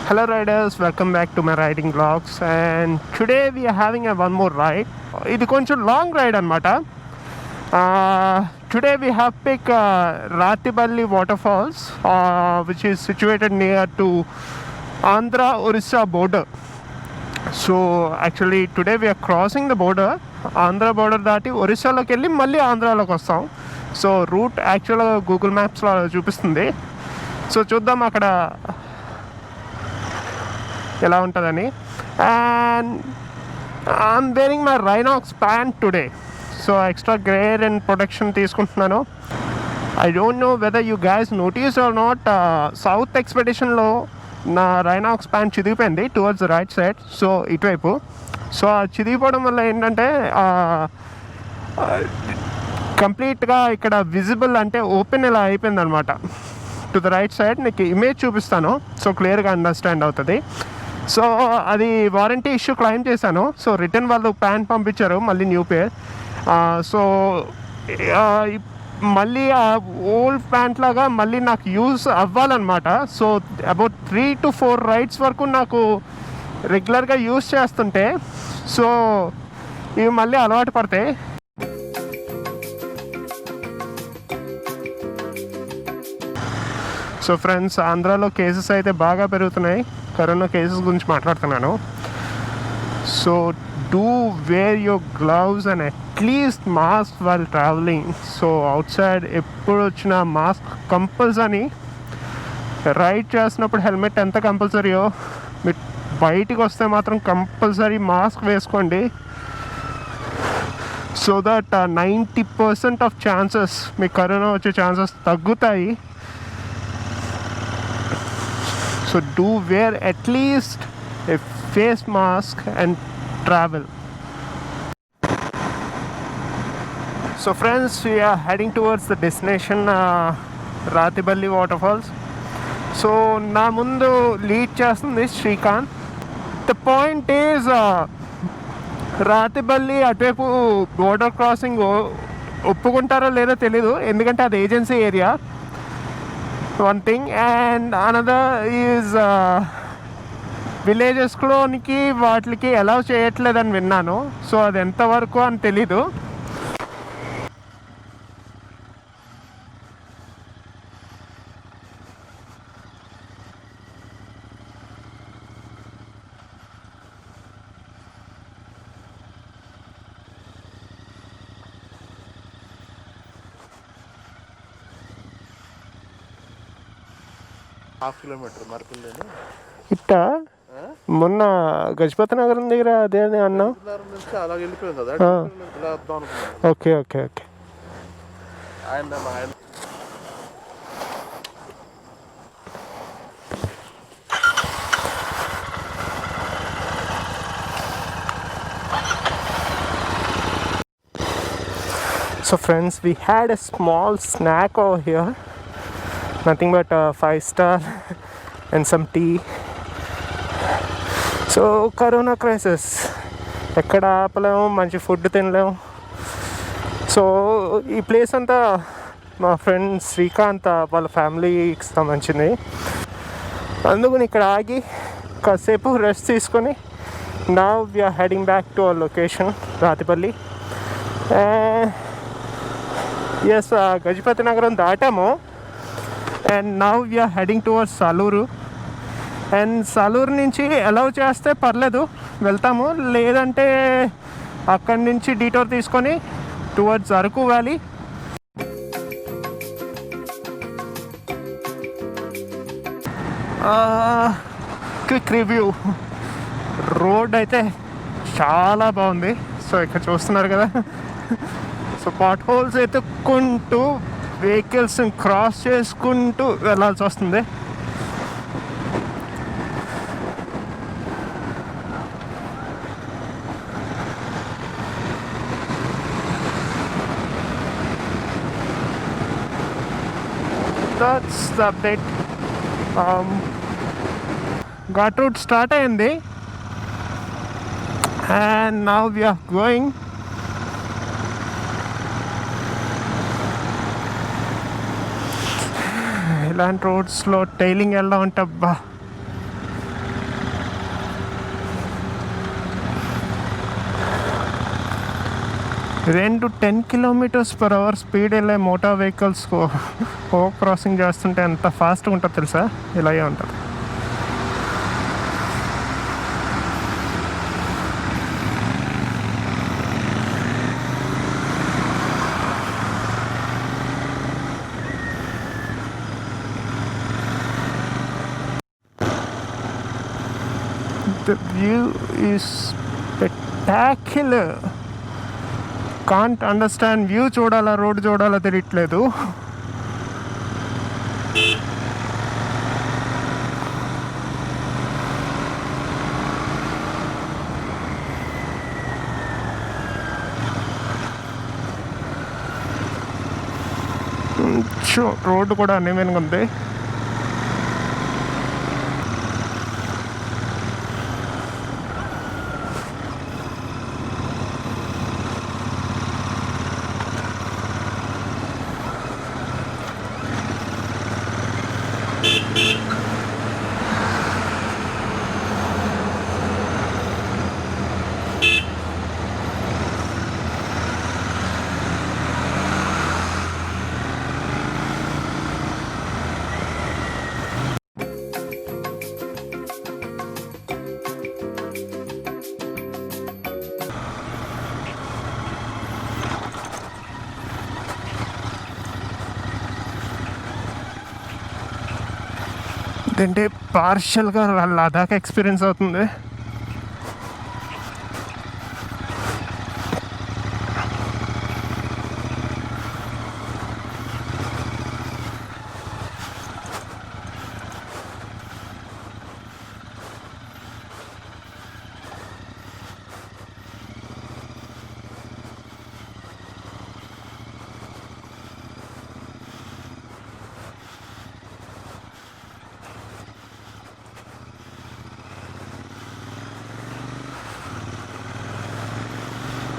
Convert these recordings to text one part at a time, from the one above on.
Hello riders, welcome back to my riding vlogs, and today we are having a one more ride. ఇది కొంచెం long ride అనమాట. Today we have picked Rathibali Waterfalls, which is situated near to Andhra Odisha border. So actually today we are crossing the border, Andhra border దాటి ఒరిస్సాలోకి వెళ్ళి మళ్ళీ ఆంధ్రాలోకి వస్తాం. So route యాక్చువల్గా Google మ్యాప్స్లో చూపిస్తుంది. సో చూద్దాం అక్కడ ఎలా ఉంటుందని. And I'm wearing my Rynox pant today. So extra gear and protection తీసుకుంటున్నాను. I don't know whether you guys notice or not, south ఎక్స్పెడిషన్లో నా రైనాక్స్ ప్యాంట్ చిదిగిపోయింది towards the right side, so ఇటువైపు. సో ఆ చిదిగిపోవడం వల్ల ఏంటంటే కంప్లీట్గా ఇక్కడ విజిబుల్ అంటే ఓపెన్ ఇలా అయిపోయింది అనమాట టు ద రైట్ సైడ్. నీకు ఇమేజ్ చూపిస్తాను సో క్లియర్గా అండర్స్టాండ్ అవుతుంది. సో అది వారంటీ ఇష్యూ క్లెయిమ్ చేశాను. సో రిటర్న్ వాళ్ళు ప్యాంట్ పంపించారు, మళ్ళీ న్యూ పేర్. సో మళ్ళీ ఆ ఓల్డ్ ప్యాంట్ లాగా మళ్ళీ నాకు యూజ్ అవ్వాలన్నమాట. సో అబౌట్ 3 to 4 రైడ్స్ వరకు నాకు రెగ్యులర్గా యూజ్ చేస్తుంటే సో ఇవి మళ్ళీ అలవాటు పడతాయి. సో ఫ్రెండ్స్, ఆంధ్రాలో కేసెస్ అయితే బాగా పెరుగుతున్నాయి. కరోనా కేసెస్ గురించి మాట్లాడుతున్నాను. So do wear your gloves and at least mask while travelling. So outside ఎప్పుడు వచ్చిన మాస్క్ కంపల్సరీ. రైడ్ చేస్తున్నప్పుడు హెల్మెట్ ఎంత కంపల్సరీయో, మీరు బయటికి వస్తే మాత్రం కంపల్సరీ మాస్క్ వేసుకోండి. సో దట్ 90% ఆఫ్ ఛాన్సెస్ మీకు కరోనా వచ్చే ఛాన్సెస్ తగ్గుతాయి. So do wear at least a face mask and travel. So friends, we are heading towards the destination, Rathibali Waterfalls. So na mundu lead chestundi Srikanth. The point is Rathibali అటువైపు border crossing ఒప్పుకుంటారో లేదో తెలీదు, ఎందుకంటే అది agency area. One thing. And another is విలేజెస్లోనికి వాటికి allow చేయట్లేదని విన్నాను. సో అది ఎంతవరకు అని తెలీదు. ½ కిలోమీటర్ మరపల్లి ఇట్ట మొన్న గజపతి నగరం దగ్గర అదే అన్నా. అలా వెళ్ళిపోయింది కదా. Okay okay okay. So friends, we had a small snack over here. Nothing but 5-star and some tea. So corona crisis, ఎక్కడ ఆపలేము, మంచి ఫుడ్ తినలేము. సో ఈ ప్లేస్ అంతా మా ఫ్రెండ్ శ్రీకాంత్ వాళ్ళ ఫ్యామిలీకి సంబంధించింది. అందుకని ఇక్కడ ఆగి కాసేపు రెస్ట్ తీసుకొని now we're heading back to our location Rathipalli. Yes, Gajapathinagaram దాటాము. And now we're heading towards Saluru. And Saluru నుంచి అలౌ చేస్తే పర్లేదు వెళ్తాము, లేదంటే అక్కడి నుంచి డీటోర్ తీసుకొని towards Araku valley. Quick review. Road అయితే చాలా బాగుంది. సో ఇక్కడ చూస్తున్నారు కదా. సో పాట్ హోల్స్ ఎత్తుక్కుంటూ వెహికల్స్ క్రాస్ చేసుకుంటూ వెళ్ళాల్సి వస్తుంది. That's the update. Ghat route start అయింది. And now we are going ఇలాంటి రోడ్స్లో టైలింగ్ ఎలా ఉంటే అబ్బా. రెండు 10 km/h స్పీడ్ వెళ్ళే మోటార్ వెహికల్స్ ఓవర్ క్రాసింగ్ చేస్తుంటే ఎంత ఫాస్ట్గా ఉంటుందో తెలుసా? ఇలాగే ఉంటుంది. The view is spectacular. Can't understand. View చూడాలా రోడ్ చూడాలా తెలియట్లేదు. రోడ్డు కూడా అన్నిమేనుగా ఉంది. అంటే పార్షియల్గా లదాఖ్ ఎక్స్పీరియన్స్ అవుతుంది.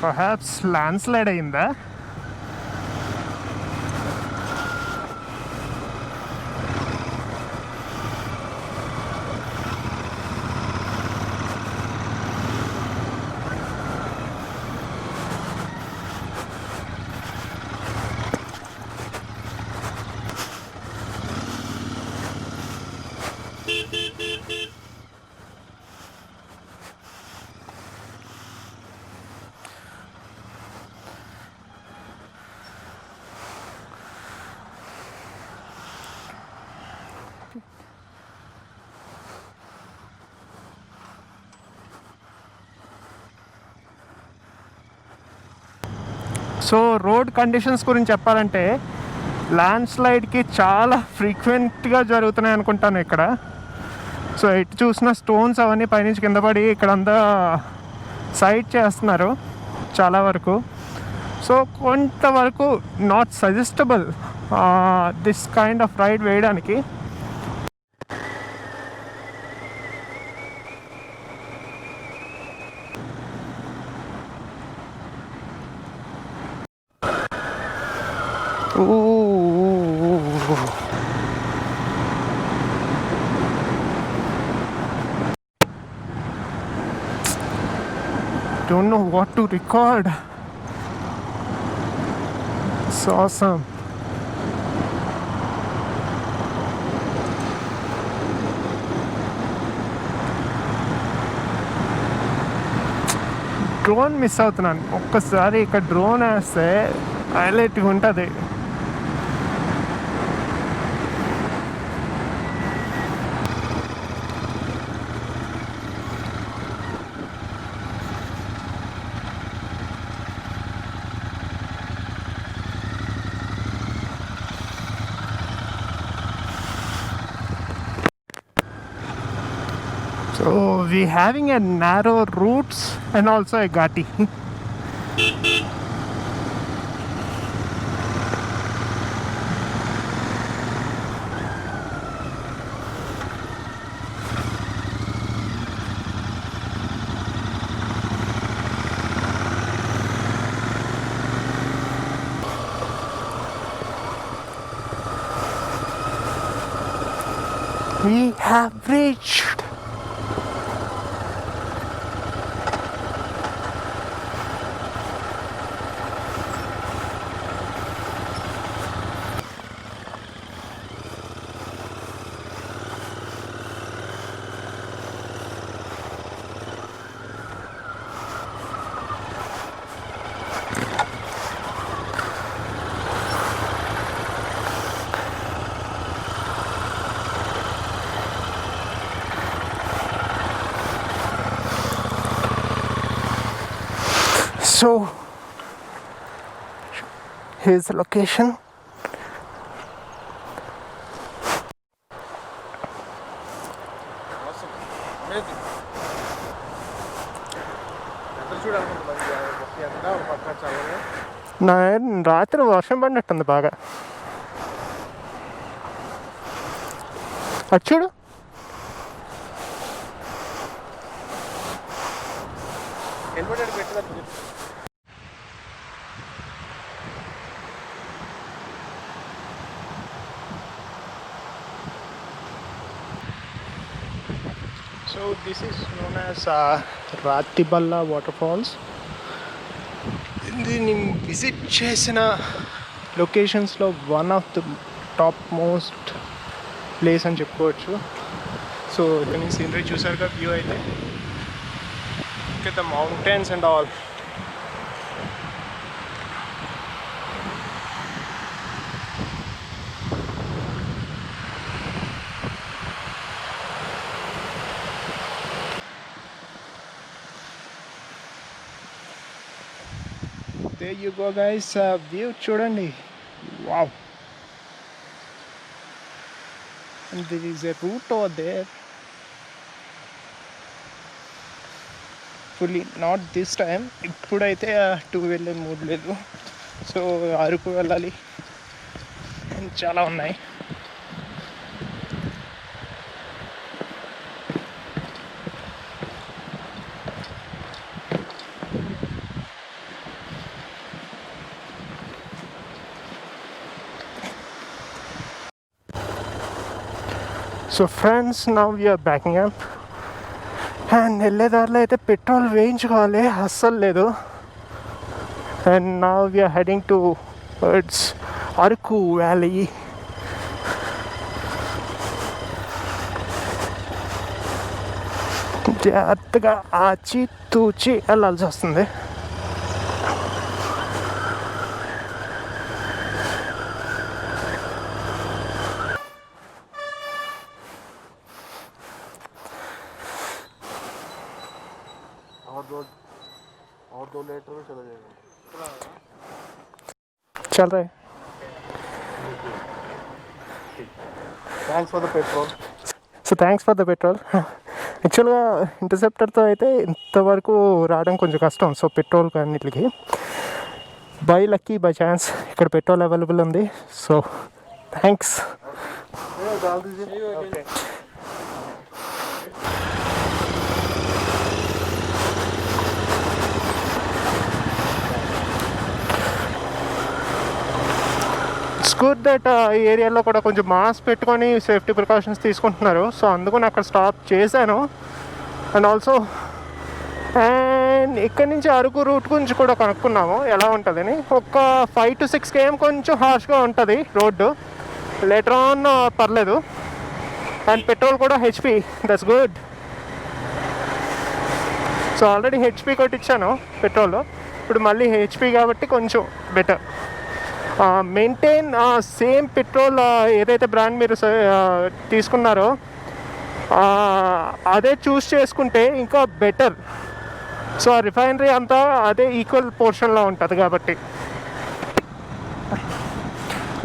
పర్హాప్స్ ల్యాండ్ స్లైడ్ అయిందా? సో రోడ్ కండిషన్స్ గురించి చెప్పాలంటే ల్యాండ్ స్లైడ్కి చాలా ఫ్రీక్వెంట్గా జరుగుతున్నాయి అనుకుంటాను ఇక్కడ. సో ఎటు చూసిన స్టోన్స్ అవన్నీ పైనుంచి కింద పడి ఇక్కడంతా సైడ్ చేస్తున్నారు చాలా వరకు. సో కొంతవరకు not suggestable this kind of ride వేయడానికి. Don't know what to record. It's awesome. Drone miss అవుతున్నాను. ఒక్కసారి ఇక్కడ డ్రోన్ వేస్తే హైలైట్గా ఉంటుంది. So we having a narrow routes and also a ghati. We have reached. So here's the location. Awesome. Amazing. ఎంత చూడాలనుకుంటుంది మరి ఎంత పక్కన చాలా రాత్రి వర్షం పడినట్టుంది బాగా. అటు చూడు. హెల్మెట్ పెట్టలేదు. So this is known as Rathibali Waterfalls. దీన్ని విజిట్ చేసిన లొకేషన్స్లో one of the top most place అని చెప్పుకోవచ్చు. సో ఇక్కడ నుంచి సీనరీ చూసారుగా వ్యూ అయితే, the mountains and all. There you go guys, view చూడండి. Wow. And there is a route over there. Fully not this time. ఇప్పుడైతే టూ వెళ్ళే మూడ్ లేదు. సో అరకు వెళ్ళాలి అండ్ చాలా ఉన్నాయి. So friends, now we're backing up. And వెళ్ళేదారిలో అయితే పెట్రోల్ వేయించుకోవాలి, అస్సలు లేదు. And now we're heading towards Araku valley. జాగ్రత్తగా ఆచి తూచి వెళ్ళాల్సి వస్తుంది. और 2 लीटर में चला जाएगा. चल रहा है. Thanks for the petrol. So thanks for the petrol. యాక్చువల్గా ఇంటర్సెప్టర్తో అయితే ఇంతవరకు రావడం కొంచెం కష్టం. సో పెట్రోల్ అన్నిటికి బై లక్కీ బై ఛాన్స్ ఇక్కడ పెట్రోల్ అవైలబుల్ ఉంది. So thanks. గుడ్ దట్ ఈ ఏరియాలో కూడా కొంచెం మాస్క్ పెట్టుకొని సేఫ్టీ ప్రికాషన్స్ తీసుకుంటున్నారు. సో అందుకని అక్కడ స్టాప్ చేశాను. అండ్ ఆల్సో ఇక్కడి నుంచి అరకు రూట్ గురించి కూడా కనుక్కున్నాము ఎలా ఉంటుందని. ఒక 5 to 6 km కొంచెం హార్ష్గా ఉంటుంది రోడ్డు, లేటర్ ఆన్ పర్లేదు. అండ్ పెట్రోల్ కూడా HP, that's good. So already HP కొట్టించాను పెట్రోల్, ఇప్పుడు మళ్ళీ హెచ్పి కాబట్టి కొంచెం బెటర్. మెయింటైన్ సేమ్ పెట్రోల్ ఏదైతే బ్రాండ్ మీరు తీసుకున్నారో అదే చూస్ చేసుకుంటే ఇంకా బెటర్. సో ఆ రిఫైనరీ అంతా అదే ఈక్వల్ పోర్షన్లో ఉంటుంది కాబట్టి.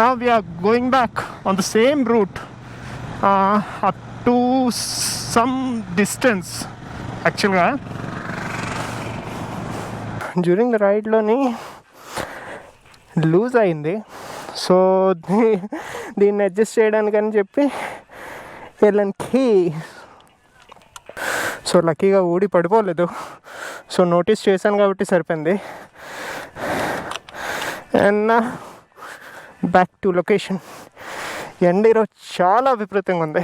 Now we're going back on the same route up to some distance. యాక్చువల్గా డ్యూరింగ్ ద రైడ్లోని లూజ్ అయింది. సో దీన్ని అడ్జస్ట్ చేయడానికని చెప్పి వెళ్ళడానికి, సో లక్కీగా ఊడి పడిపోలేదు. సో నోటీస్ చేశాను కాబట్టి సరిపోయింది. And back to location. ఎండ ఈరోజు చాలా విపరీతంగా ఉంది.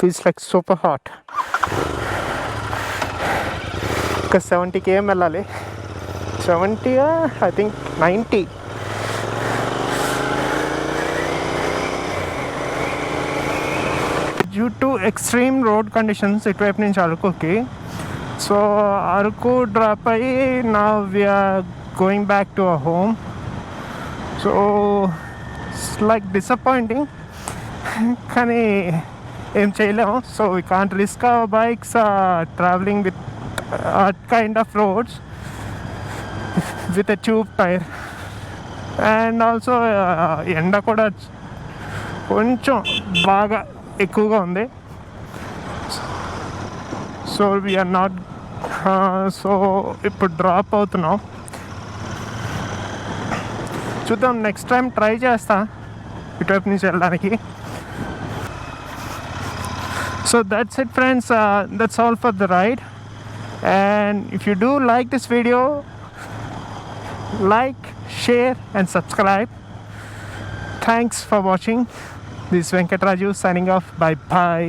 feels like super hot. Because 70 km వెళ్ళాలి. 70, I think 90. Due to extreme road conditions, ఇటువైపు నుంచి అరకుకి. సో అరకు డ్రాప్ అయ్యి now we are going back to our home. So it's like disappointing. కానీ ఏం చేయలేము. So we can't risk our bikes traveling with that kind of roads with a tube tire. And also ఎండ కూడా కొంచెం బాగా ఎక్కువగా ఉంది. సో వీఆర్ నాట్ సో ఇప్పుడు డ్రాప్ అవుతున్నాం. చూద్దాం, నెక్స్ట్ టైం ట్రై చేస్తా ఇటువైపు నుంచి వెళ్ళడానికి. So that's it, friends. That's all for the ride. And if you do like this video, like, share and subscribe. Thanks for watching. This is Venkata Rajeev signing off. Bye bye.